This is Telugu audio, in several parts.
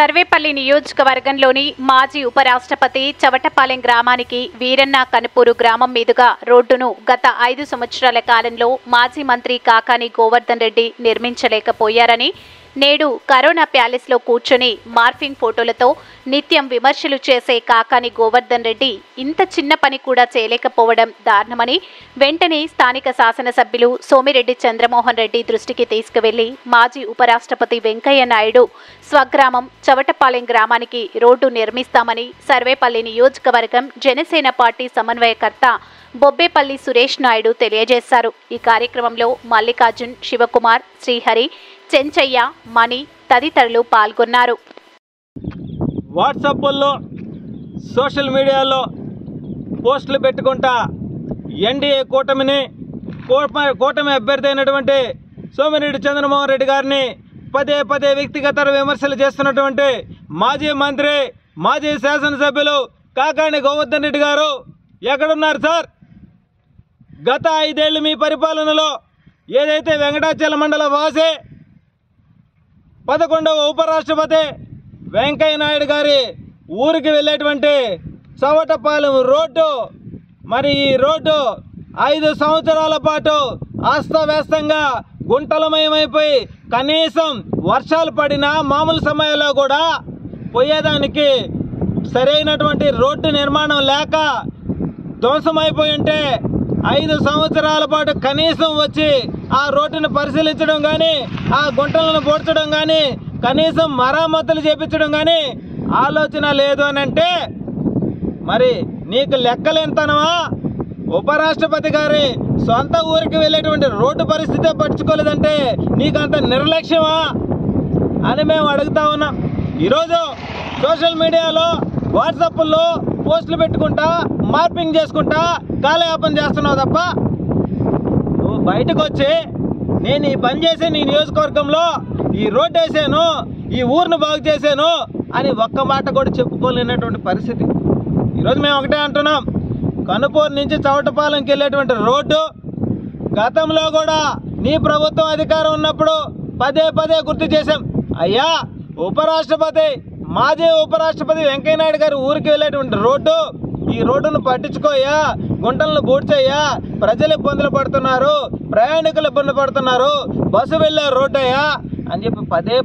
సర్వేపల్లి నియోజకవర్గంలోని మాజీ ఉపరాష్ట్రపతి చవటపాలెం గ్రామానికి వీరన్న కనుపూరు గ్రామం మీదుగా రోడ్డును గత 5 సంవత్సరాల కాలంలో మాజీ మంత్రి కాకాని గోవర్ధన్ రెడ్డి నిర్మించలేకపోయారని, నేడు కరోనా ప్యాలెస్లో కూర్చొని మార్ఫింగ్ ఫోటోలతో నిత్యం విమర్శలు చేసే కాకాని గోవర్ధన్ రెడ్డి ఇంత చిన్న పని కూడా చేయలేకపోవడం దారుణమని వెంటనే స్థానిక శాసనసభ్యులు సోమిరెడ్డి చంద్రమోహన్ రెడ్డి దృష్టికి తీసుకువెళ్లి మాజీ ఉపరాష్ట్రపతి వెంకయ్య నాయుడు స్వగ్రామం చవటపాలెం గ్రామానికి రోడ్డు నిర్మిస్తామని సర్వేపల్లి నియోజకవర్గం జనసేన పార్టీ సమన్వయకర్త బొబ్బేపల్లి సురేష్ నాయుడు తెలియజేశారు. ఈ కార్యక్రమంలో మల్లికార్జున్, శివకుమార్, శ్రీహరి, చెంచయ్య, మణి తదితరులు పాల్గొన్నారు. వాట్సాప్లో సోషల్ మీడియాలో పోస్టులు పెట్టుకుంటా ఎన్డీఏ కూటమి అభ్యర్థి అయినటువంటి సోమిరెడ్డి చంద్రమోహన్ రెడ్డి గారిని పదే వ్యక్తిగత విమర్శలు చేస్తున్నటువంటి మాజీ మంత్రి, మాజీ శాసనసభ్యులు కాకాని గోవర్ధన్ రెడ్డి గారు ఎక్కడున్నారు సార్? గత 5 ఏళ్ళు మీ పరిపాలనలో ఏదైతే వెంకటాచల మండల వాసి 11వ ఉపరాష్ట్రపతి వెంకయ్య నాయుడు గారి ఊరికి వెళ్ళేటువంటి చవటపాలెం రోడ్డు, మరి ఈ రోడ్డు 5 సంవత్సరాల పాటు అస్తవ్యస్తంగా గుంటలమయమైపోయి కనీసం వర్షాలు పడినా మామూలు సమయంలో కూడా పోయేదానికి సరైనటువంటి రోడ్డు నిర్మాణం లేక ధ్వంసమైపోయి ఉంటే 5 సంవత్సరాల పాటు కనీసం వచ్చి ఆ రోడ్డును పరిశీలించడం కానీ, ఆ గుంటలను పోడ్చడం కానీ, కనీసం మరమ్మతులు చేపించడం కానీ ఆలోచన లేదు అని అంటే మరి నీకు లెక్కలేంతనమా? ఉపరాష్ట్రపతి గారి సొంత ఊరికి వెళ్ళేటువంటి రోడ్డు పరిస్థితే పట్టించుకోలేదంటే నీకంత నిర్లక్ష్యమా అని మేము అడుగుతా ఉన్నాం. ఈరోజు సోషల్ మీడియాలో వాట్సాప్లో పోస్టులు పెట్టుకుంటా మార్పింగ్ చేసుకుంటా కాలయాపన చేస్తున్నావు తప్ప నువ్వు బయటకు వచ్చి నేను ఈ పని చేసే నీ నియోజకవర్గంలో ఈ రోడ్డు వేసాను, ఈ ఊరిని బాగు చేశాను అని ఒక్క మాట కూడా చెప్పుకోలేనటువంటి పరిస్థితి. ఈరోజు మేము ఒకటే అంటున్నాం, కనుపూరు నుంచి చవటపాలెంకి వెళ్ళేటువంటి రోడ్డు గతంలో కూడా నీ ప్రభుత్వం అధికారం ఉన్నప్పుడు పదే గుర్తు చేశాం. అయ్యా ఉపరాష్ట్రపతి, మాజీ ఉపరాష్ట్రపతి వెంకయ్య నాయుడు గారి ఊరికి వెళ్ళేటువంటి రోడ్డు, ఈ రోడ్డును పట్టించుకోయా, గుంటలను బూడ్చయ్యా, ప్రజలు ఇబ్బందులు పడుతున్నారు, ప్రయాణికులు ఇబ్బంది పడుతున్నారు, బస్సు వెళ్ళే రోడ్డు అయ్యా అని చెప్పి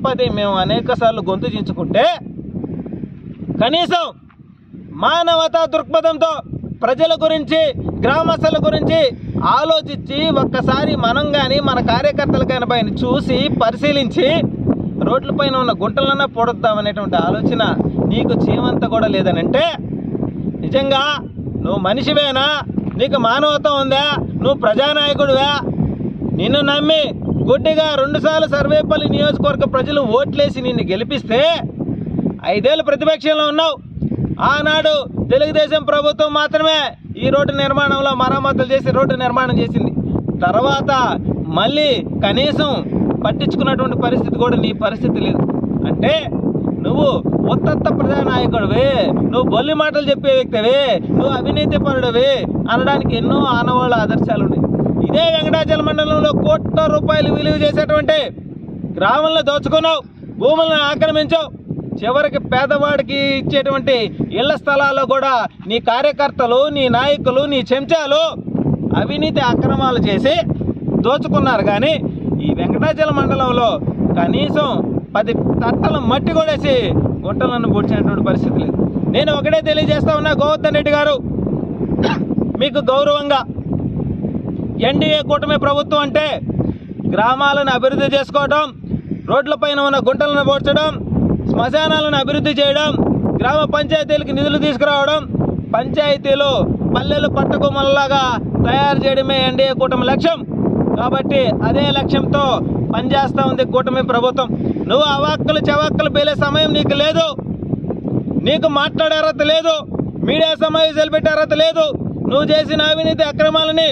పదే మేము అనేక సార్లు గొంతు చించుకుంటే కనీసం మానవతా దృక్పథంతో ప్రజల గురించి, గ్రామస్తుల గురించి ఆలోచించి ఒక్కసారి మనం కానీ మన కార్యకర్తలు కానీ పైన చూసి పరిశీలించి రోడ్లపైన ఉన్న గుంటలన్నా పొడుద్దామనేటువంటి ఆలోచన నీకు చీమంతా కూడా లేదనంటే నిజంగా నువ్వు మనిషివేనా? నీకు మానవత్వం ఉందా? నువ్వు ప్రజానాయకుడివా? నిన్ను నమ్మి గుడ్డిగా 2 సార్లు సర్వేపల్లి నియోజకవర్గ ప్రజలు ఓట్లేసి నిన్ను గెలిపిస్తే 5 ఏళ్ళు ప్రతిపక్షంలో ఉన్నావు. ఆనాడు తెలుగుదేశం ప్రభుత్వం మాత్రమే ఈ రోడ్డు నిర్మాణంలో మరమ్మతులు చేసి రోడ్డు నిర్మాణం చేసింది. తర్వాత మళ్ళీ కనీసం పట్టించుకున్నటువంటి పరిస్థితి కూడా నీ పరిస్థితి లేదు. అంటే నువ్వు ఉత్తత్త ప్రజానాయకుడివి, నువ్వు బొల్లి మాటలు చెప్పే వ్యక్తివి, నువ్వు అవినీతి పరుడివి అనడానికి ఎన్నో ఆనవాళ్ళ ఆదర్శాలు ఉన్నాయి. ఇదే వెంకటాచల మండలంలో కోట్ల రూపాయలు విలువ చేసేటువంటి గ్రామంలో దోచుకున్నావు, భూములను ఆక్రమించావు. చివరికి పేదవాడికి ఇచ్చేటువంటి ఇళ్ల స్థలాల్లో కూడా నీ కార్యకర్తలు, నీ నాయకులు, నీ చెంచాలు అవినీతి అక్రమాలు చేసి దోచుకున్నారు. కానీ ఈ వెంకటాచల మండలంలో కనీసం 10 తట్టల మట్టి కొడేసి గుంటలను పూడ్చినటువంటి పరిస్థితి లేదు. నేను ఒకటే తెలియజేస్తా ఉన్నా, గోవర్ధన్ రెడ్డి గారు, మీకు గౌరవంగా ఎన్డీఏ కూటమి ప్రభుత్వం అంటే గ్రామాలను అభివృద్ధి చేసుకోవడం, రోడ్లపైన ఉన్న గుంటలను పూడ్చడం, శ్మశానాలను అభివృద్ధి చేయడం, గ్రామ పంచాయతీలకు నిధులు తీసుకురావడం, పంచాయతీలు పల్లెలు పట్టకొమ్మలలాగా తయారు చేయడమే ఎన్డీఏ కూటమి లక్ష్యం. కాబట్టి అదే లక్ష్యంతో పనిచేస్తూ ఉంది కూటమి ప్రభుత్వం. నువ్వు అవాక్కులు చవాక్కులు పేలే సమయం నీకు లేదు, నీకు మాట్లాడే అర్హత లేదు, మీడియా సమావేశాలు పెట్టే అర్హత లేదు. నువ్వు చేసిన అవినీతి అక్రమాలని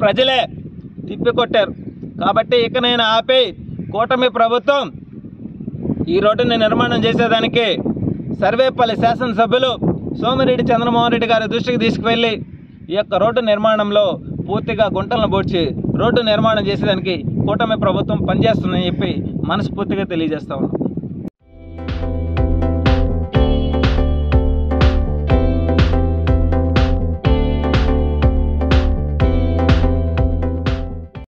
ప్రజలే తిప్పికొట్టారు. కాబట్టి ఇకనైనా ఆపి కూటమి ప్రభుత్వం ఈ రోడ్డుని నిర్మాణం చేసేదానికి సర్వేపల్లి శాసనసభ్యులు సోమిరెడ్డి చంద్రమోహన్ రెడ్డి గారి దృష్టికి తీసుకువెళ్ళి ఈ యొక్క రోడ్డు నిర్మాణంలో పూర్తిగా గుంటలను పూడ్చి రోడ్డు నిర్మాణం చేసేదానికి కూటమి ప్రభుత్వం పనిచేస్తుందని చెప్పి మనస్ఫూర్తిగా తెలియజేస్తా ఉన్నాం.